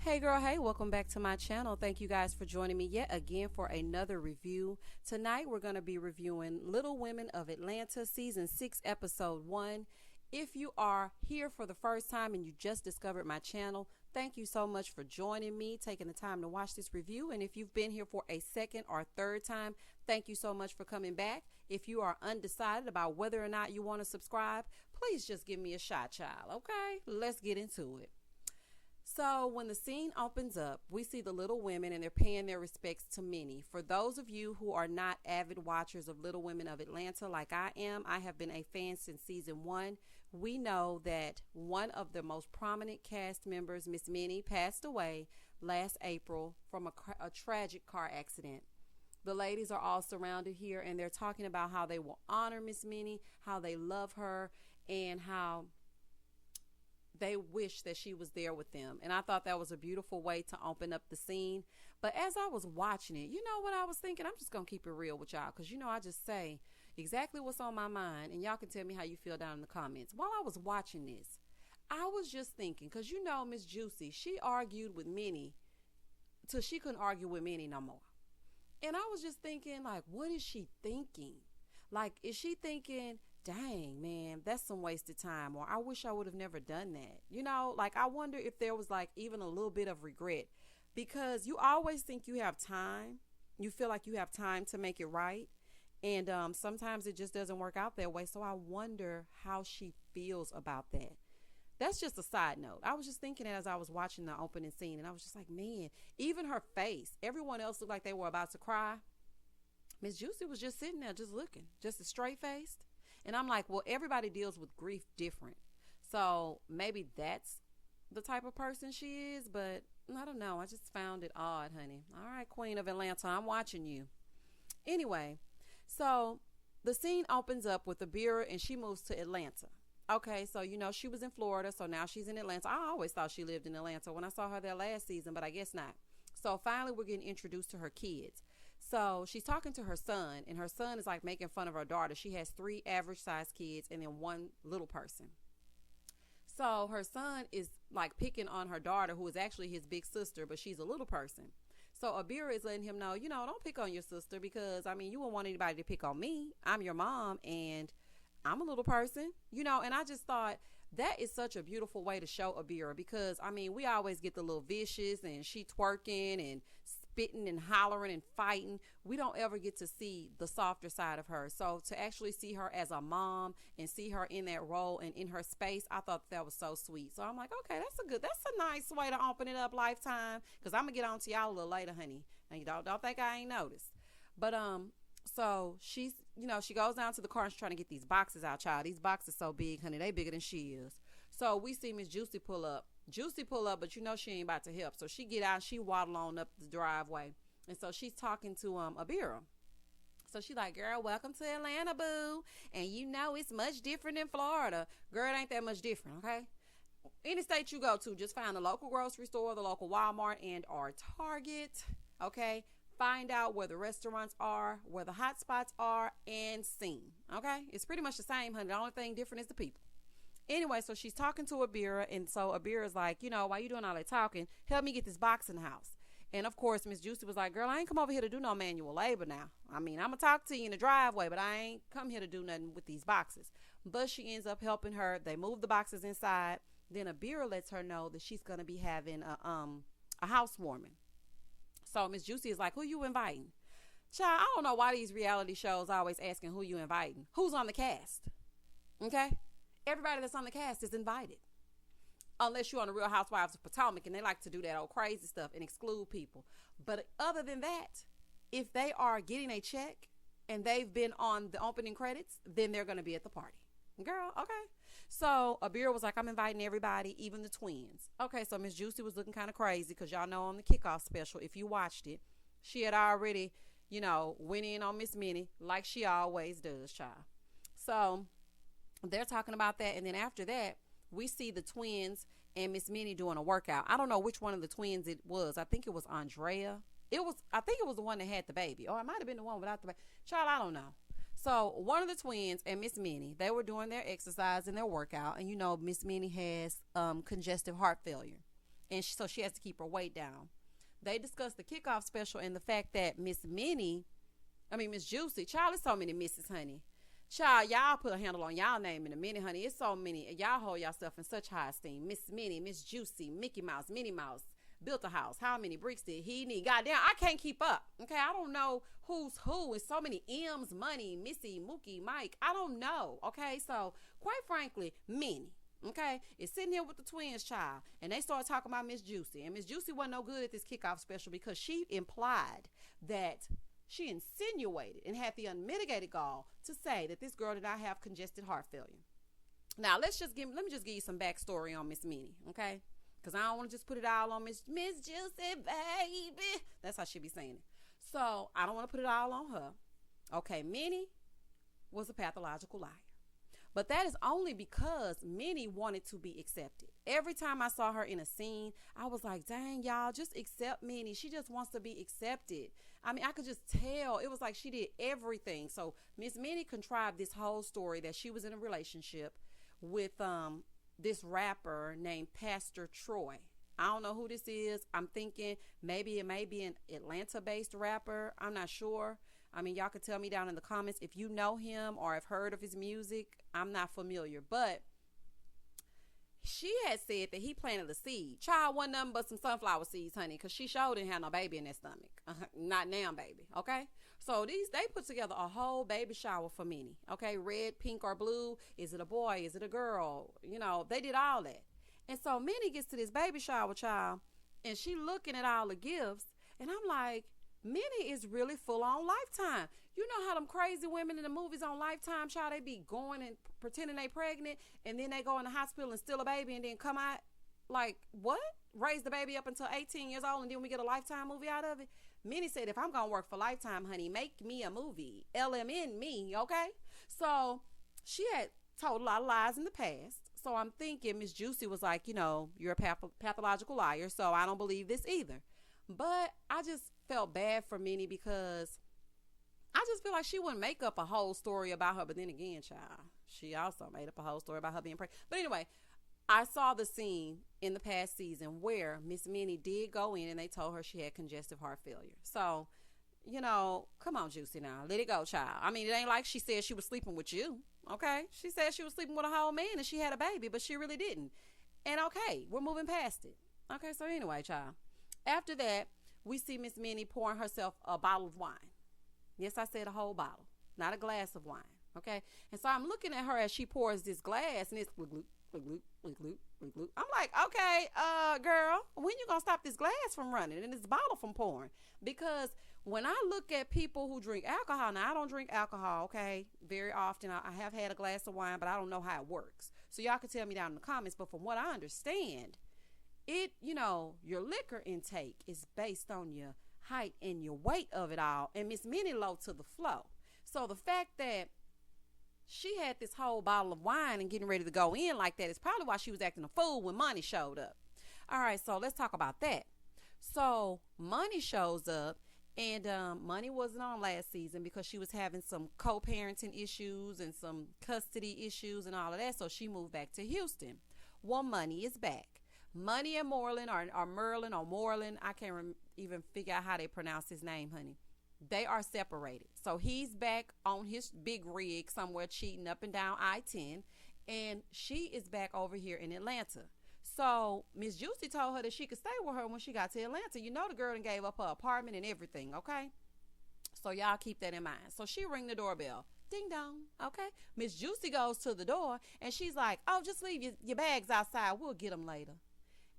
Hey girl, hey, welcome back to my channel. Thank you guys for joining me yet again for another review. Tonight we're going to be reviewing Little Women of Atlanta Season 6 Episode 1. If you are here for the first time and you just discovered my channel, thank you so much for joining me, taking the time to watch this review. And if you've been here for a second or third time, thank you so much for coming back. If you are undecided about whether or not you want to subscribe, please just give me a shot, child, okay? Let's get into it. So when the scene opens up, we see the Little Women and they're paying their respects to Minnie. For those of you who are not avid watchers of Little Women of Atlanta like I am, I have been a fan since season 1. We know that one of the most prominent cast members, Miss Minnie, passed away last April from a tragic car accident. The ladies are all surrounded here and they're talking about how they will honor Miss Minnie, how they love her, and how they wish that she was there with them. And I thought that was a beautiful way to open up the scene. But as I was watching it, you know what I was thinking? I'm just going to keep it real with y'all because, you know, I just say exactly what's on my mind. And y'all can tell me how you feel down in the comments. While I was watching this, I was just thinking, because, you know, Miss Juicy, she argued with Minnie till she couldn't argue with Minnie no more. And I was just thinking, like, what is she thinking? Like, is she thinking, dang, man, that's some wasted time, or I wish I would have never done that? You know, like, I wonder if there was like even a little bit of regret, because you always think you have time. You feel like you have time to make it right. And sometimes it just doesn't work out that way. So I wonder how she feels about that. That's just a side note. I was just thinking as I was watching the opening scene, and I was just like, man, even her face, everyone else looked like they were about to cry. Miss Juicy was just sitting there, just looking, just as straight faced. And I'm like, well, everybody deals with grief different. So maybe that's the type of person she is. But I don't know. I just found it odd, honey. All right, Queen of Atlanta, I'm watching you. Anyway, so the scene opens up with Abira and she moves to Atlanta. Okay, so, you know, she was in Florida, so now she's in Atlanta. I always thought she lived in Atlanta when I saw her there last season, but I guess not. So finally we're getting introduced to her kids. So she's talking to her son, and her son is like making fun of her daughter. She has 3 average sized kids and then 1 little person. So her son is like picking on her daughter, who is actually his big sister, but she's a little person. So Abira is letting him know, you know, don't pick on your sister, because, I mean, you won't want anybody to pick on me. I'm your mom and I'm a little person, you know. And I just thought that is such a beautiful way to show Abira, because, I mean, we always get the little vicious and she twerking and spitting and hollering and fighting. We don't ever get to see the softer side of her. So to actually see her as a mom and see her in that role and in her space, I thought that was so sweet. So I'm like, okay, that's a nice way to open it up, Lifetime, because I'm gonna get on to y'all a little later, honey. And you don't think I ain't noticed. But so she's, you know, she goes down to the car and she's trying to get these boxes out, child. These boxes so big, honey, they bigger than she is. So we see Miss Juicy pull up, but you know she ain't about to help. So she get out, she waddle on up the driveway. And so she's talking to Abira. So she like, girl, welcome to Atlanta, boo. And you know it's much different than Florida. Girl, it ain't that much different, okay? Any state you go to, just find the local grocery store, the local Walmart, and or Target, okay? Find out where the restaurants are, where the hot spots are, and sing, okay? It's pretty much the same, honey. The only thing different is the people. Anyway, so she's talking to Abira, and so Abira's like, you know, while you doing all that talking, help me get this box in the house. And of course, Miss Juicy was like, girl, I ain't come over here to do no manual labor now. I mean, I'm gonna talk to you in the driveway, but I ain't come here to do nothing with these boxes. But she ends up helping her. They move the boxes inside. Then Abira lets her know that she's gonna be having a housewarming. So Miss Juicy is like, who you inviting? Child, I don't know why these reality shows always asking who you inviting. Who's on the cast? Okay? Everybody that's on the cast is invited. Unless you're on the Real Housewives of Potomac, and they like to do that old crazy stuff and exclude people. But other than that, if they are getting a check and they've been on the opening credits, then they're going to be at the party. Girl, okay. So Abira was like, I'm inviting everybody, even the twins. Okay, so Miss Juicy was looking kind of crazy, because y'all know on the kickoff special, if you watched it, she had already, you know, went in on Miss Minnie like she always does, child. So they're talking about that, and then after that, we see the twins and Miss Minnie doing a workout. I don't know which one of the twins it was. I think it was Andrea. I think it was the one that had the baby. Or it might have been the one without the baby. Child, I don't know. So one of the twins and Miss Minnie, they were doing their exercise and their workout. And you know, Miss Minnie has congestive heart failure. and so she has to keep her weight down. They discussed the kickoff special and the fact that Miss Juicy, child, there's so many misses, honey. Child, y'all put a handle on y'all name in a minute, honey. It's so many. Y'all hold yourself in such high esteem. Miss Minnie, Miss Juicy, Mickey Mouse, Minnie Mouse, built a house. How many bricks did he need? Goddamn, I can't keep up. Okay, I don't know who's who. It's so many M's, Money, Missy, Mookie, Mike. I don't know. Okay, so quite frankly, Minnie, okay, is sitting here with the twins, child, and they started talking about Miss Juicy. And Miss Juicy wasn't no good at this kickoff special because she implied that she insinuated and had the unmitigated gall to say that this girl did not have congested heart failure. Now, let me just give you some backstory on Miss Minnie, okay? Because I don't want to just put it all on Miss Juicy, baby. That's how she be saying it. So, I don't want to put it all on her. Okay, Minnie was a pathological liar. But that is only because Minnie wanted to be accepted. Every time I saw her in a scene, I was like, dang, y'all, just accept Minnie. She just wants to be accepted. I mean, I could just tell. It was like she did everything. So Miss Minnie contrived this whole story that she was in a relationship with this rapper named Pastor Troy. I don't know who this is. I'm thinking maybe it may be an Atlanta-based rapper. I'm not sure. I mean, y'all could tell me down in the comments if you know him or have heard of his music. I'm not familiar, but she had said that he planted a seed. Child wasn't nothing but some sunflower seeds, honey, because she sure didn't have no baby in that stomach. Not now, baby, okay? So they put together a whole baby shower for Minnie, okay? Red, pink, or blue. Is it a boy? Is it a girl? You know, they did all that. And so Minnie gets to this baby shower, child, and she looking at all the gifts, and I'm like, Minnie is really full on Lifetime. You know how them crazy women in the movies on Lifetime, child, they be going and pretending they pregnant, and then they go in the hospital and steal a baby and then come out like, what? Raise the baby up until 18 years old and then we get a Lifetime movie out of it? Minnie said, if I'm going to work for Lifetime, honey, make me a movie. LMN me, okay? So she had told a lot of lies in the past. So I'm thinking Miss Juicy was like, you know, you're a pathological liar, so I don't believe this either. But I just felt bad for Minnie because I just feel like she wouldn't make up a whole story about her. But then again, child, she also made up a whole story about her being pregnant. But anyway, I saw the scene in the past season where Miss Minnie did go in and they told her she had congestive heart failure. So, you know, come on, Juicy now. Let it go, child. I mean, it ain't like she said she was sleeping with you, okay? She said she was sleeping with a whole man and she had a baby, but she really didn't. And okay, we're moving past it. Okay, so anyway, child. After that, we see Miss Minnie pouring herself a bottle of wine. Yes, I said a whole bottle, not a glass of wine, okay? And so I'm looking at her as she pours this glass, and it's glug, glug, glug, glug, glug, glug, glug. I'm like, okay, girl, when you gonna stop this glass from running and this bottle from pouring? Because when I look at people who drink alcohol, now I don't drink alcohol, okay, very often. I have had a glass of wine, but I don't know how it works. So y'all can tell me down in the comments, but from what I understand, your liquor intake is based on your height and your weight of it all. And Miss Minnie low to the flow. So the fact that she had this whole bottle of wine and getting ready to go in like that is probably why she was acting a fool when Monie showed up. All right, so let's talk about that. So Monie shows up, and Monie wasn't on last season because she was having some co-parenting issues and some custody issues and all of that. So she moved back to Houston. Well, Monie is back. Monie and Moreland, or Merlin or Moreland, I can't even figure out how they pronounce his name, honey. They are separated. So he's back on his big rig somewhere cheating up and down I-10, and she is back over here in Atlanta. So Miss Juicy told her that she could stay with her when she got to Atlanta. You know the girl done gave up her apartment and everything, okay? So y'all keep that in mind. So she ring the doorbell. Ding dong, okay? Miss Juicy goes to the door, and she's like, oh, just leave your bags outside. We'll get them later.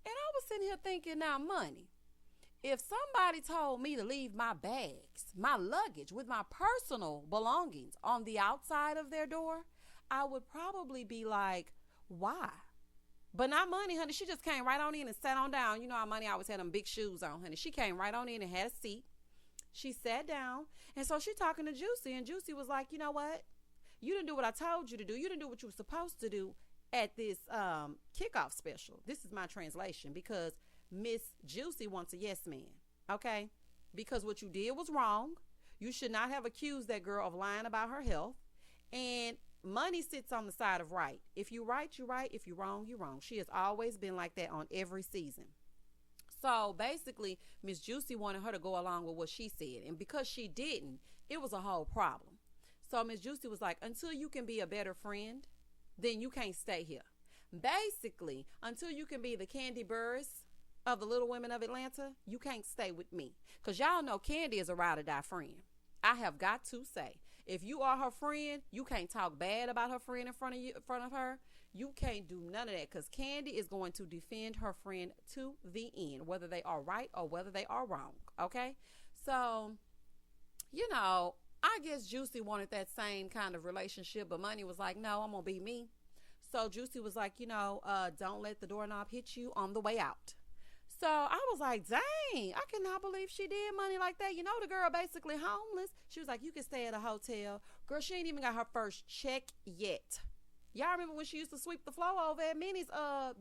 And I was sitting here thinking, now, Monie, if somebody told me to leave my bags, my luggage with my personal belongings on the outside of their door, I would probably be like, why? But not Monie, honey. She just came right on in and sat on down. You know how Monie always had them big shoes on, honey. She came right on in and had a seat. She sat down. And so she talking to Juicy, and Juicy was like, you know what? You didn't do what I told you to do. You didn't do what you were supposed to do at this kickoff special. This is my translation, because Miss Juicy wants a yes man, okay? Because what you did was wrong. You should not have accused that girl of lying about her health. And Monie sits on the side of right. If you right, you right. If you wrong, you wrong. She has always been like that on every season. So basically, Miss Juicy wanted her to go along with what she said. And because she didn't, it was a whole problem. So Miss Juicy was like, until you can be a better friend, then you can't stay here. Basically, until you can be the Candy Burris of the Little Women of Atlanta, you can't stay with me. Because y'all know Candy is a ride or die friend. I have got to say, if you are her friend, you can't talk bad about her friend in front of her. You can't do none of that, because Candy is going to defend her friend to the end, whether they are right or whether they are wrong. Okay? So, I guess Juicy wanted that same kind of relationship, but Monie was like, no, I'm going to be me. So Juicy was like, don't let the doorknob hit you on the way out. So I was like, dang, I cannot believe she did Monie like that. The girl basically homeless. She was like, you can stay at a hotel. Girl, she ain't even got her first check yet. Y'all remember when she used to sweep the floor over at Minnie's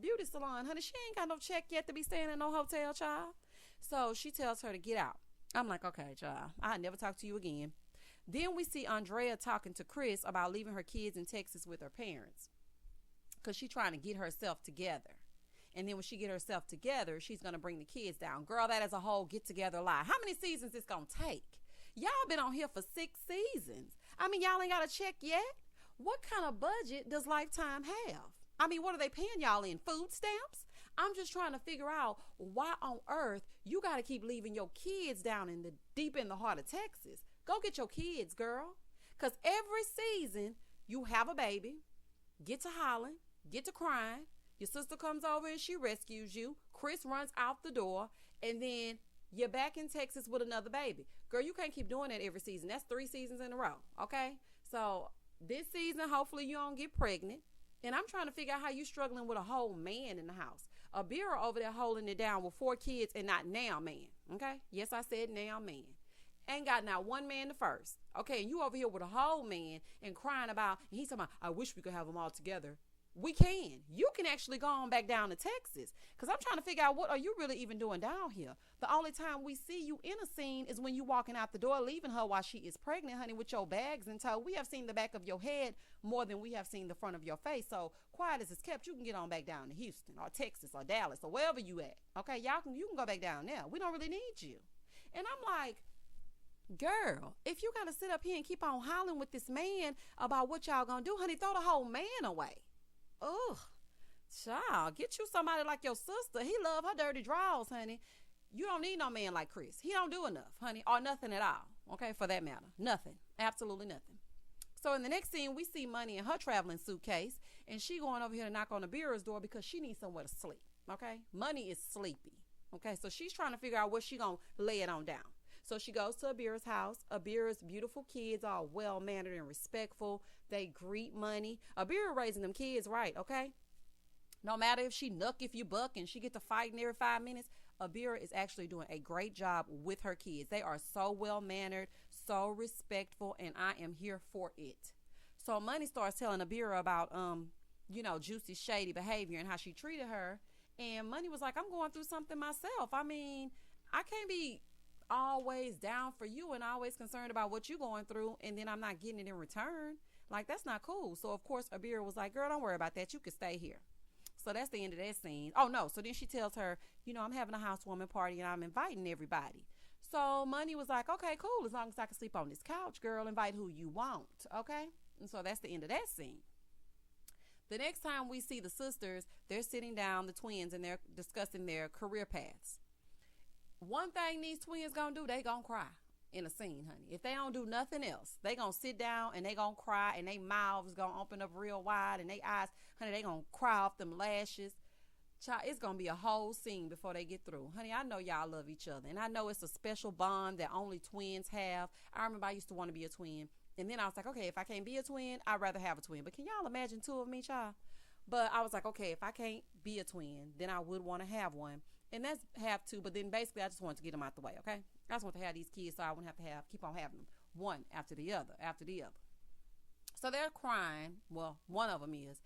beauty salon? Honey, she ain't got no check yet to be staying in no hotel, child. So she tells her to get out. I'm like, okay, child, I'll never talk to you again. Then we see Andrea talking to Chris about leaving her kids in Texas with her parents, because she's trying to get herself together. And then when she get herself together, she's going to bring the kids down. Girl, that is a whole get-together lie. How many seasons is going to take? Y'all been on here for 6 seasons. I mean, y'all ain't got a check yet? What kind of budget does Lifetime have? I mean, what are they paying y'all in? Food stamps? I'm just trying to figure out why on earth you got to keep leaving your kids down deep in the heart of Texas. Go get your kids, girl. Because every season you have a baby, get to hollering, get to crying. Your sister comes over and she rescues you. Chris runs out the door, and then you're back in Texas with another baby. Girl, you can't keep doing that every season. That's 3 seasons in a row, okay? So this season, hopefully you don't get pregnant. And I'm trying to figure out how you struggling with a whole man in the house. Abira over there holding it down with 4 kids and not now man, okay? Yes, I said now man. Ain't got not one man to first, okay? And you over here with a whole man and crying about, and he's talking about, I wish we could have them all together. We can. You can actually go on back down to Texas, because I'm trying to figure out, what are you really even doing down here? The only time we see you in a scene is when you walking out the door, leaving her while she is pregnant, honey, with your bags in tow. We have seen the back of your head more than we have seen the front of your face. So quiet as it's kept, you can get on back down to Houston or Texas or Dallas or wherever you at. Okay, you can go back down there. We don't really need you. And I'm like, girl, if you got to sit up here and keep on hollering with this man about what y'all gonna do, honey, throw the whole man away. Ugh, child, get you somebody like your sister. He love her dirty draws, honey. You don't need no man like Chris. He don't do enough, honey, or nothing at all. Okay, for that matter, nothing, absolutely nothing. So in the next scene, we see Monie in her traveling suitcase, and she going over here to knock on Abira's door because she needs somewhere to sleep. Okay, Monie is sleepy. Okay, so she's trying to figure out where she gonna lay it on down. So she goes to Abira's house. Abira's beautiful kids are well-mannered and respectful. They greet Monie. Abira raising them kids right, okay? No matter if she if you buck, and she get to fighting every 5 minutes, Abira is actually doing a great job with her kids. They are so well-mannered, so respectful, and I am here for it. So Monie starts telling Abira about, Juicy's shady behavior and how she treated her. And Monie was like, I'm going through something myself. I mean, I can't be always down for you and always concerned about what you're going through, and then I'm not getting it in return. Like, that's not cool. So of course Abira was like, girl, don't worry about that, you can stay here. So that's the end of that scene. Oh no, so then she tells her, I'm having a housewarming party and I'm inviting everybody. So Monie was like, okay, cool, as long as I can sleep on this couch, girl, invite who you want, okay? And so that's the end of that scene. The next time we see the sisters, they're sitting down, the twins, and they're discussing their career paths. One thing these twins gonna do, they gonna cry in a scene, honey. If they don't do nothing else, they gonna sit down and they gonna cry, and they mouths gonna open up real wide, and they eyes, honey, they gonna cry off them lashes. Child, it's gonna be a whole scene before they get through. Honey, I know y'all love each other, and I know it's a special bond that only twins have. I remember I used to want to be a twin, and then I was like, okay, if I can't be a twin, I'd rather have a twin. But can y'all imagine 2 of me, child? But I was like, okay, if I can't be a twin, then I would want to have one. And that's have to, but then basically I just wanted to get them out the way, okay? I just want to have these kids so I wouldn't have to keep on having them one after the other. So they're crying. Well, one of them is.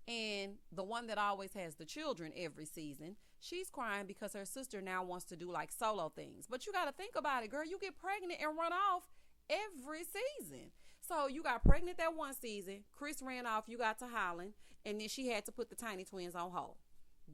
And the one that always has the children every season, she's crying because her sister now wants to do like solo things. But you got to think about it, girl. You get pregnant and run off every season. So you got pregnant that one season. Chris ran off. You got to Holland. And then she had to put the tiny twins on hold.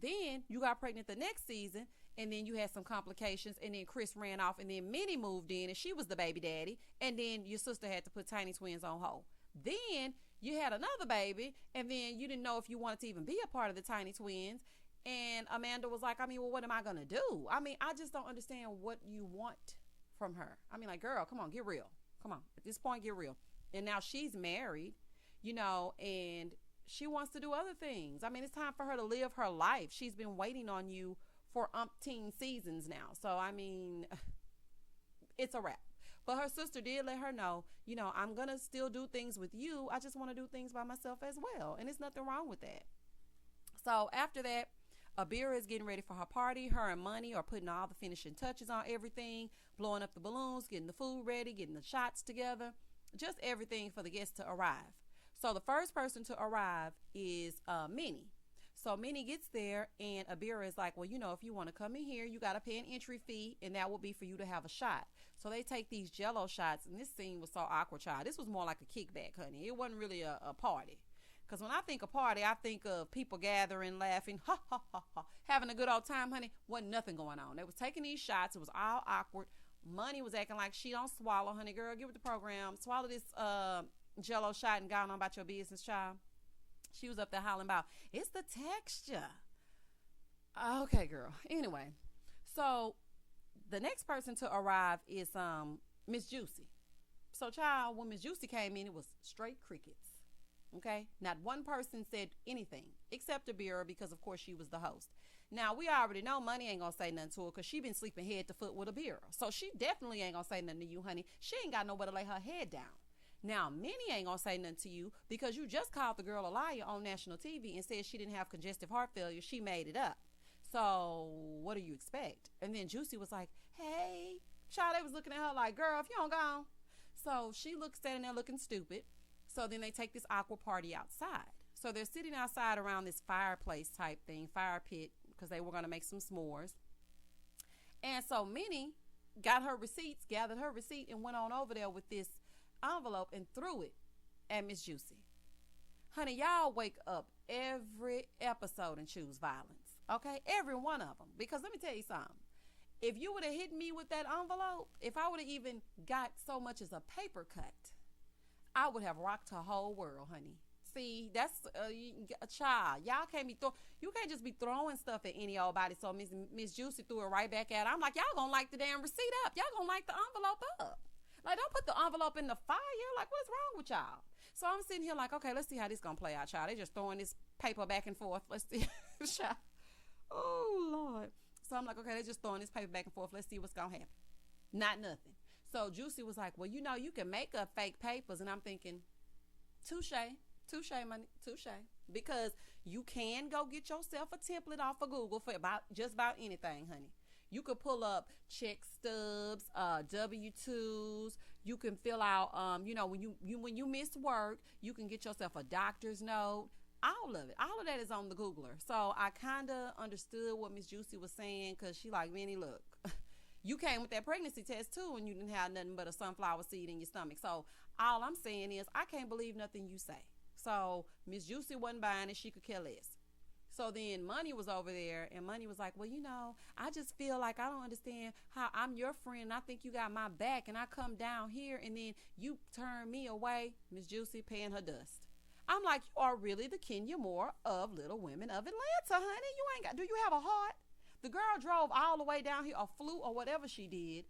Then you got pregnant the next season, and then you had some complications, and then Chris ran off, and then Minnie moved in, and she was the baby daddy, and then your sister had to put Tiny Twins on hold. Then you had another baby, and then you didn't know if you wanted to even be a part of the Tiny Twins. And Amanda was like, I mean, well, what am I going to do? I mean, I just don't understand what you want from her. I mean, like, girl, come on, get real. Come on. At this point, get real. And now she's married, you know, and she wants to do other things. I mean, it's time for her to live her life. She's been waiting on you for umpteen seasons now. So, I mean, it's a wrap. But her sister did let her know, you know, I'm going to still do things with you. I just want to do things by myself as well. And there's nothing wrong with that. So after that, Abira is getting ready for her party. Her and Monie are putting all the finishing touches on everything, blowing up the balloons, getting the food ready, getting the shots together, just everything for the guests to arrive. So the first person to arrive is Minnie. So Minnie gets there, and Abira is like, well, you know, if you want to come in here, you got to pay an entry fee, and that will be for you to have a shot. So they take these Jello shots, and this scene was so awkward, child. This was more like a kickback, honey. It wasn't really a party. Because when I think of party, I think of people gathering, laughing, ha, ha, ha, ha, having a good old time, honey. Wasn't nothing going on. They was taking these shots. It was all awkward. Monie was acting like she don't swallow, honey. Girl, get with the program. Swallow this Jello shot and go on about your business, child. She was up there hollering about, it's the texture. Okay, girl. Anyway, so the next person to arrive is Miss Juicy. So, child, when Miss Juicy came in, it was straight crickets. Okay, not one person said anything except Abira, because of course she was the host. Now we already know Monie ain't gonna say nothing to her because she been sleeping head to foot with Abira, so she definitely ain't gonna say nothing to you, honey. She ain't got nowhere to lay her head down. Now Minnie ain't gonna say nothing to you because you just called the girl a liar on national TV and said she didn't have congestive heart failure. She made it up. So what do you expect? And then Juicy was like, hey, child, they was looking at her like, girl, if you don't go. So she looks standing there looking stupid. So then they take this awkward party outside. So they're sitting outside around this fireplace type thing, fire pit, because they were going to make some s'mores. And so Minnie got her receipts, gathered her receipt, and went on over there with this envelope and threw it at Miss Juicy. Honey, y'all wake up every episode and choose violence, okay? Every one of them. Because let me tell you something. If you would have hit me with that envelope, if I would have even got so much as a paper cut, I would have rocked her whole world, honey. See, that's a child. Y'all can't you can't just be throwing stuff at any old body. So Miss Juicy threw it right back at her. I'm like, y'all gonna light the damn receipt up. Y'all gonna light the envelope up. Like, don't put the envelope in the fire. Like, what's wrong with y'all? So I'm sitting here like, okay, let's see how this gonna play out, child. They just throwing this paper back and forth. Let's see. Child. Oh, Lord. So I'm like, okay, they're just throwing this paper back and forth. Let's see what's gonna happen. Not nothing. So Juicy was like, well, you know, you can make up fake papers. And I'm thinking, touche, money, touche. Because you can go get yourself a template off of Google for just about anything, honey. You could pull up check stubs, W-2s. You can fill out, you know, when you miss work, you can get yourself a doctor's note. All of it. All of that is on the Googler. So I kind of understood what Miss Juicy was saying, because she like, Minnie, look. You came with that pregnancy test too, and you didn't have nothing but a sunflower seed in your stomach. So all I'm saying is, I can't believe nothing you say. So Miss Juicy wasn't buying it. She could care less. So then Monie was over there, and Monie was like, well, you know, I just feel like I don't understand how I'm your friend, and I think you got my back, and I come down here, and then you turn me away. Miss Juicy paying her dust. I'm like, you are really the Kenya Moore of Little Women of Atlanta, honey. Do you have a heart? The girl drove all the way down here, or flew, or whatever she did,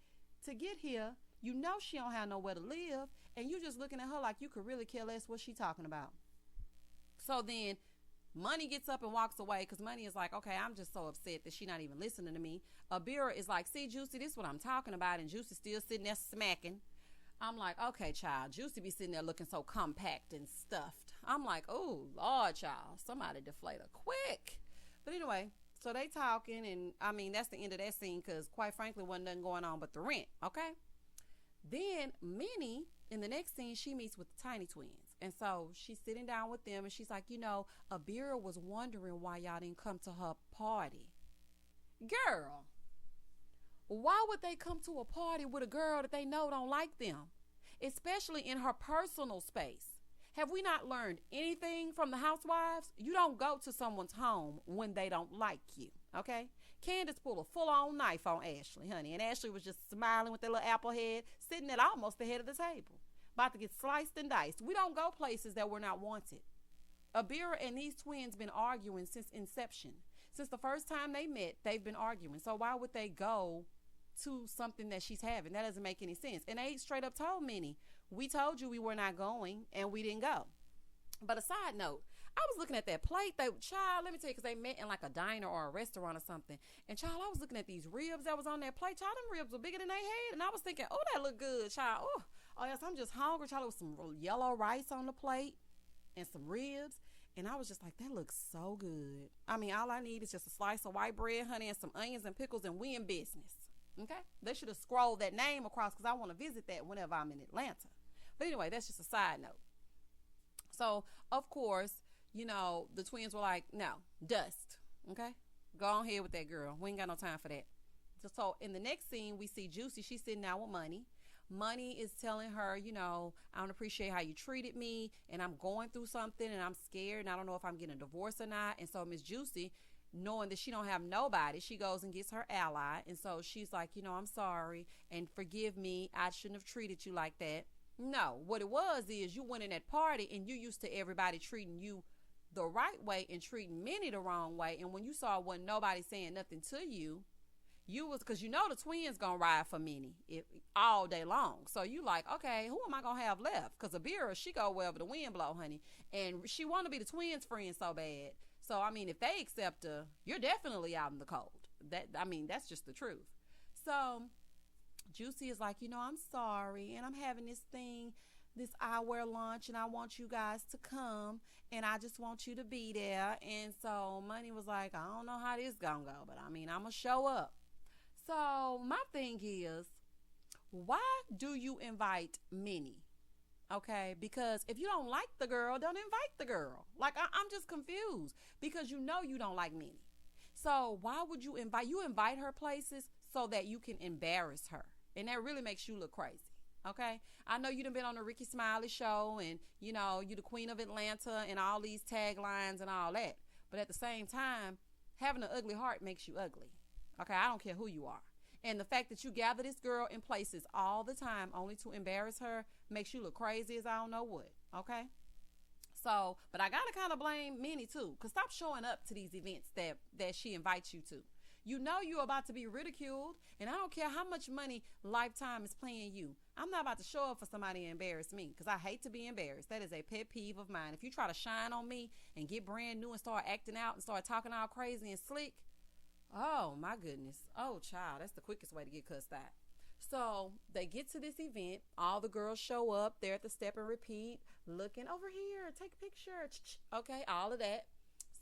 to get here. You know she don't have nowhere to live, and you just looking at her like you could really care less what she talking about. So then Monie gets up and walks away, because Monie is like, okay, I'm just so upset that she not even listening to me. Abira is like, see, Juicy, this is what I'm talking about, and Juicy still sitting there smacking. I'm like, okay, child, Juicy be sitting there looking so compact and stuffed. I'm like, oh, Lord, child, somebody deflate her quick. But anyway, so they talking, and I mean, that's the end of that scene, because quite frankly, wasn't nothing going on but the rent, okay? Then Minnie, in the next scene, she meets with the Tiny Twins. And so she's sitting down with them, and she's like, you know, Abira was wondering why y'all didn't come to her party. Girl, why would they come to a party with a girl that they know don't like them? Especially in her personal space. Have we not learned anything from the housewives? You don't go to someone's home when they don't like you, okay? Candace pulled a full-on knife on Ashley, honey. And Ashley was just smiling with that little apple head, sitting at almost the head of the table, about to get sliced and diced. We don't go places that we're not wanted. Abira and these twins been arguing since inception. Since the first time they met, they've been arguing. So why would they go to something that she's having? That doesn't make any sense. And they straight up told Minnie, we told you we were not going, and we didn't go. But a side note, I was looking at that plate. Child, let me tell you, because they met in like a diner or a restaurant or something. And child, I was looking at these ribs that was on that plate. Child, them ribs were bigger than they had. And I was thinking, oh, that look good, child. Oh, yes, I'm just hungry. Child, there was some yellow rice on the plate and some ribs. And I was just like, that looks so good. I mean, all I need is just a slice of white bread, honey, and some onions and pickles, and we in business. Okay? They should have scrolled that name across, because I want to visit that whenever I'm in Atlanta. But anyway, that's just a side note. So, of course, you know, the twins were like, no, dust. Okay? Go on ahead with that, girl. We ain't got no time for that. So in the next scene, we see Juicy. She's sitting down with Monie. Monie is telling her, you know, I don't appreciate how you treated me, and I'm going through something, and I'm scared, and I don't know if I'm getting a divorce or not. And so Miss Juicy, knowing that she don't have nobody, she goes and gets her ally. And so she's like, you know, I'm sorry, and forgive me. I shouldn't have treated you like that. No, what it was is you went in that party, and you used to everybody treating you the right way and treating Minnie the wrong way. And when you saw wasn't nobody saying nothing to you, you was, because you know the twins gonna ride for Minnie all day long. So you like, okay, who am I gonna have left? Because Abira, she go wherever the wind blow, honey. And she want to be the twins' friend so bad. So, I mean, if they accept her, you're definitely out in the cold. That's just the truth. So Juicy is like, you know, I'm sorry, and I'm having this eyewear lunch, and I want you guys to come, and I just want you to be there. And so Monie was like, I don't know how this gonna go, but I mean, I'm gonna show up. So my thing is, why do you invite Minnie? Okay, because if you don't like the girl, don't invite the girl. Like, I'm just confused, because you know you don't like Minnie. So why would you invite her places so that you can embarrass her? And that really makes you look crazy. Okay, I know you done been on the Ricky Smiley show, and you know you the queen of Atlanta and all these taglines and all that. But at the same time, having an ugly heart makes you ugly. Okay, I don't care who you are. And the fact that you gather this girl in places all the time only to embarrass her makes you look crazy as I don't know what. Okay? So, but I gotta kind of blame Minnie too, because stop showing up to these events that she invites you to. You know you're about to be ridiculed, and I don't care how much money Lifetime is paying you. I'm not about to show up for somebody and embarrass me, because I hate to be embarrassed. That is a pet peeve of mine. If you try to shine on me and get brand new and start acting out and start talking all crazy and slick, oh my goodness. Oh child, that's the quickest way to get cussed out. So they get to this event. All the girls show up. They're at the step and repeat, looking over here, take a picture. Okay, all of that.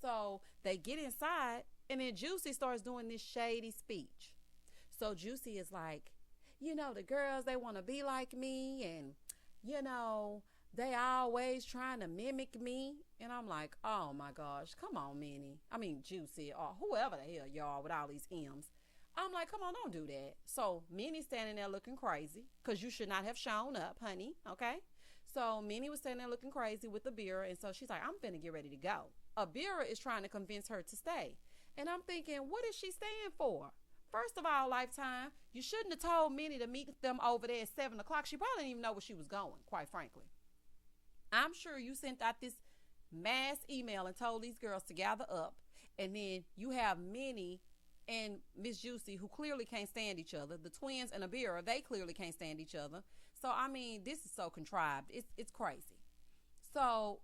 So they get inside, and then Juicy starts doing this shady speech. So Juicy is like, you know, the girls, they want to be like me, and you know, they always trying to mimic me. And I'm like, oh my gosh, come on, Minnie. I mean, Juicy, or whoever the hell y'all with all these M's. I'm like, come on, don't do that. So Minnie's standing there looking crazy, because you should not have shown up, honey. Okay? So Minnie was standing there looking crazy with Abira, and so she's like, I'm finna get ready to go. Abira is trying to convince her to stay. And I'm thinking, what is she staying for? First of all, Lifetime, you shouldn't have told Minnie to meet them over there at 7 o'clock. She probably didn't even know where she was going, quite frankly. I'm sure you sent out this mass email and told these girls to gather up, and then you have Minnie and Miss Juicy, who clearly can't stand each other. The twins and Abira, they clearly can't stand each other. So, I mean, this is so contrived. It's crazy. So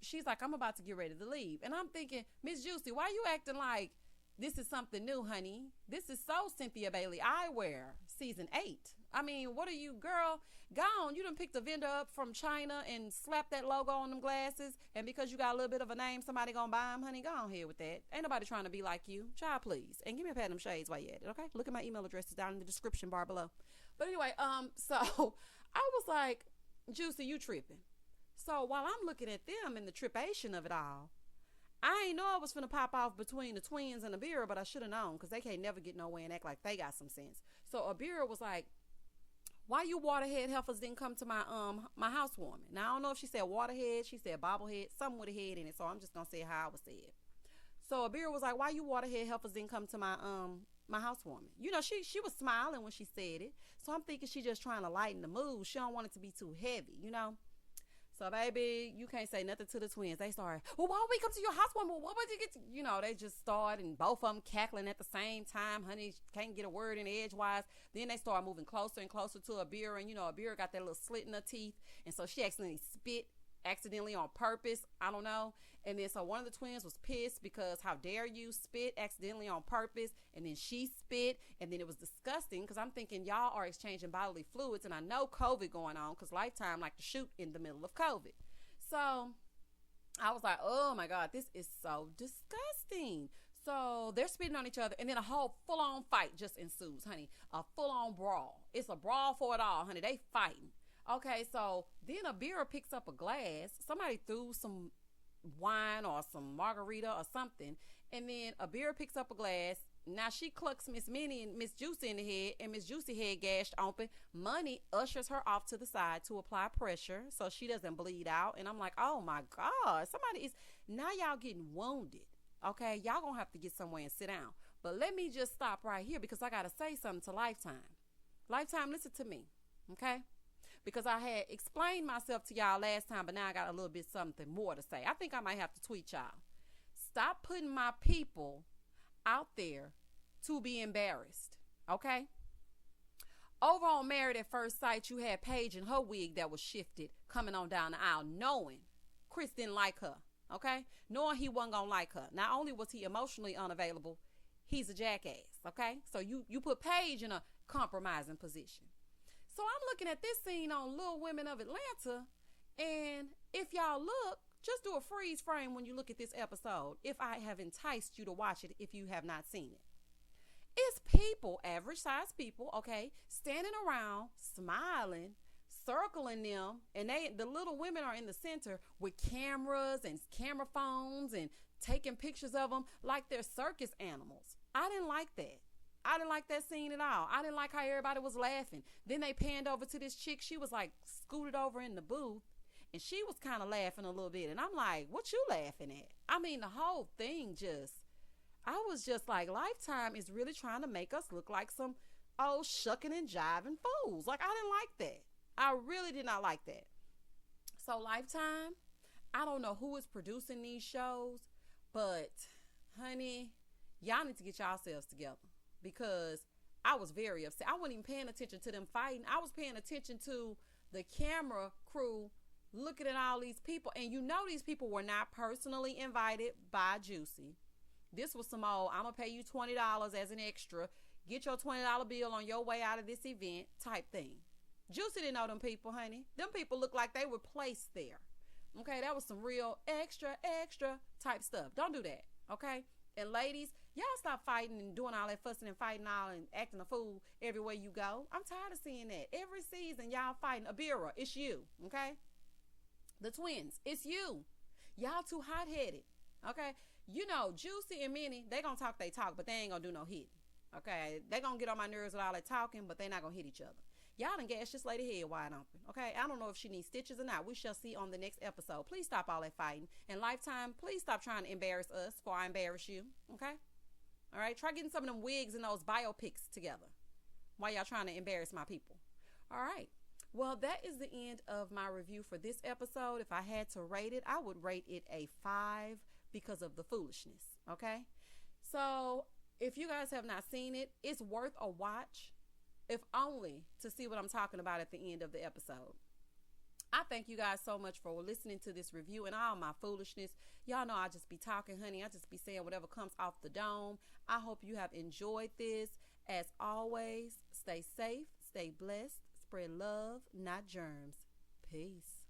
she's like, I'm about to get ready to leave. And I'm thinking, Miss Juicy, why you acting like this is something new, honey? This is so Cynthia Bailey Eyewear, season 8. I mean, what are you, girl? Gone. You done picked a vendor up from China and slapped that logo on them glasses, and because you got a little bit of a name, somebody gonna buy them, honey. Go on here with that. Ain't nobody trying to be like you. Child, please. And give me a pat of them shades while you at it, okay? Look at my email addresses down in the description bar below. But anyway, so I was like, Juicy, you tripping. So while I'm looking at them and the tripation of it all, I ain't know I was finna pop off between the twins and Abira, but I should have known, because they can't never get nowhere and act like they got some sense. So Abira was like, why you waterhead heifers didn't come to my housewarming? Now, I don't know if she said waterhead, she said bobblehead, something with a head in it, so I'm just going to say how I was said. So Abira was like, why you waterhead heifers didn't come to my housewarming? You know, she was smiling when she said it. So I'm thinking she just trying to lighten the mood. She don't want it to be too heavy, you know. So baby, you can't say nothing to the twins. They started, well, why would we come to your housewarming? What would you get to, you know, they just started, and both of them cackling at the same time. Honey can't get a word in edgewise. Then they start moving closer and closer to Abira, and you know, Abira got that little slit in her teeth, and so she accidentally on purpose. I don't know. And then so one of the twins was pissed because how dare you spit accidentally on purpose, and then she spit, and then it was disgusting because I'm thinking y'all are exchanging bodily fluids, and I know COVID going on because Lifetime like to shoot in the middle of COVID. So I was like, oh my God, this is so disgusting. So they're spitting on each other, and then a whole full-on fight just ensues, honey. A full-on brawl. It's a brawl for it all, honey. They fighting. Okay, so then Abira picks up a glass. Somebody threw some wine or some margarita or something, and then Abira picks up a glass. Now she clucks Miss Minnie and Miss Juicy in the head, and Miss Juicy head gashed open. Monie ushers her off to the side to apply pressure so she doesn't bleed out. And I'm like, oh my God, somebody is, now y'all getting wounded. Okay, y'all gonna have to get somewhere and sit down. But let me just stop right here because I gotta say something to Lifetime. Lifetime, listen to me, okay? Because I had explained myself to y'all last time, but now I got a little bit something more to say. I think I might have to tweet y'all. Stop putting my people out there to be embarrassed, okay? Over on Married at First Sight, you had Paige and her wig that was shifted coming on down the aisle, knowing Chris didn't like her, okay? Knowing he wasn't going to like her. Not only was he emotionally unavailable, he's a jackass, okay? So you put Paige in a compromising position. So I'm looking at this scene on Little Women of Atlanta, and if y'all look, just do a freeze frame when you look at this episode, if I have enticed you to watch it if you have not seen it. It's people, average size people, okay, standing around, smiling, circling them, and the little women are in the center with cameras and camera phones and taking pictures of them like they're circus animals. I didn't like that. I didn't like that scene at all. I didn't like how everybody was laughing. Then they panned over to this chick. She was like scooted over in the booth, and she was kind of laughing a little bit. And I'm like, what you laughing at? I mean, the whole thing I was just like, Lifetime is really trying to make us look like some old shucking and jiving fools. Like, I didn't like that. I really did not like that. So Lifetime, I don't know who is producing these shows, but honey, y'all need to get yourselves together. Because I was very upset. I wasn't even paying attention to them fighting. I was paying attention to the camera crew looking at all these people. And you know these people were not personally invited by Juicy. This was some old, I'm going to pay you $20 as an extra. Get your $20 bill on your way out of this event type thing. Juicy didn't know them people, honey. Them people looked like they were placed there. Okay, that was some real extra type stuff. Don't do that, okay? And ladies, y'all stop fighting and doing all that fussing and fighting all and acting a fool everywhere you go. I'm tired of seeing that. Every season, y'all fighting. Abira, it's you, okay? The twins, it's you. Y'all too hot-headed, okay? You know, Juicy and Minnie, they gonna talk they talk, but they ain't gonna do no hitting, okay? They gonna get on my nerves with all that talking, but they not gonna hit each other. Y'all done gashed this lady head wide open, okay? I don't know if she needs stitches or not. We shall see on the next episode. Please stop all that fighting. And Lifetime, please stop trying to embarrass us before I embarrass you, okay? All right? Try getting some of them wigs and those biopics together while y'all trying to embarrass my people. All right. Well, that is the end of my review for this episode. If I had to rate it, I would rate it a 5 because of the foolishness, okay? So if you guys have not seen it, it's worth a watch. If only to see what I'm talking about at the end of the episode. I thank you guys so much for listening to this review and all my foolishness. Y'all know I just be talking, honey. I just be saying whatever comes off the dome. I hope you have enjoyed this. As always, stay safe, stay blessed, spread love, not germs. Peace.